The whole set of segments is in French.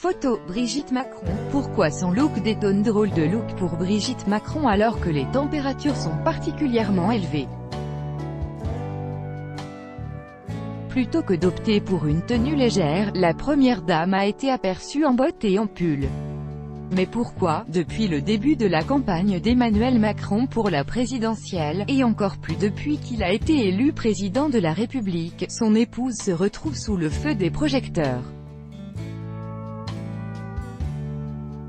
Photo, Brigitte Macron. Pourquoi son look détonne? Drôle de look pour Brigitte Macron alors que les températures sont particulièrement élevées. Plutôt que d'opter pour une tenue légère, la première dame a été aperçue en bottes et en pull. Mais pourquoi? Depuis le début de la campagne d'Emmanuel Macron pour la présidentielle, et encore plus depuis qu'il a été élu président de la République, son épouse se retrouve sous le feu des projecteurs.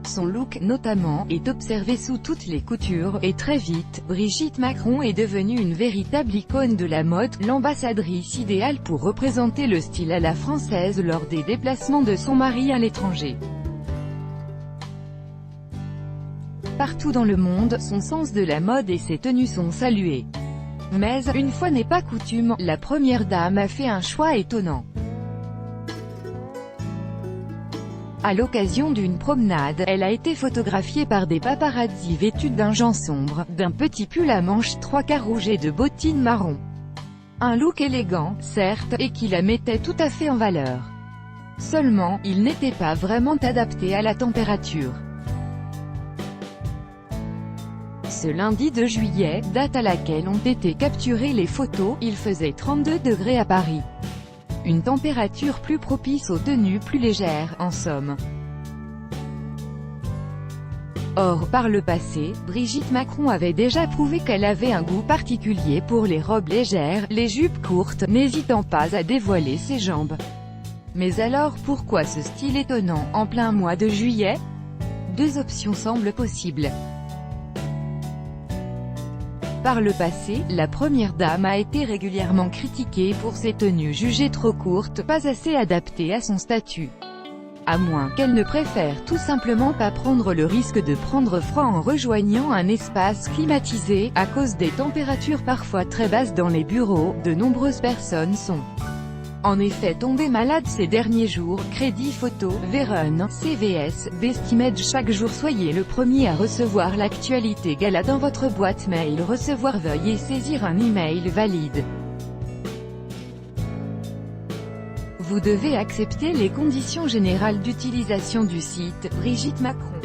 Son look, notamment, est observé sous toutes les coutures, et très vite, Brigitte Macron est devenue une véritable icône de la mode, l'ambassadrice idéale pour représenter le style à la française lors des déplacements de son mari à l'étranger. Partout dans le monde, son sens de la mode et ses tenues sont salués. Mais, une fois n'est pas coutume, la première dame a fait un choix étonnant. À l'occasion d'une promenade, elle a été photographiée par des paparazzi vêtus d'un jean sombre, d'un petit pull à manches 3/4 rouge et de bottines marron. Un look élégant, certes, et qui la mettait tout à fait en valeur. Seulement, il n'était pas vraiment adapté à la température. Ce lundi 2 juillet, date à laquelle ont été capturées les photos, il faisait 32 degrés à Paris. Une température plus propice aux tenues plus légères, en somme. Or, par le passé, Brigitte Macron avait déjà prouvé qu'elle avait un goût particulier pour les robes légères, les jupes courtes, n'hésitant pas à dévoiler ses jambes. Mais alors pourquoi ce style étonnant, en plein mois de juillet? Deux options semblent possibles. Par le passé, la première dame a été régulièrement critiquée pour ses tenues jugées trop courtes, pas assez adaptées à son statut. À moins qu'elle ne préfère tout simplement pas prendre le risque de prendre froid en rejoignant un espace climatisé, à cause des températures parfois très basses dans les bureaux, de nombreuses personnes sont en effet tombées malades ces derniers jours. Crédit Photo, Vérone, CVS, Best-Image. Chaque jour soyez le premier à recevoir l'actualité Gala dans votre boîte mail. Recevoir, veuillez saisir un email valide. Vous devez accepter les conditions générales d'utilisation du site. Brigitte Macron.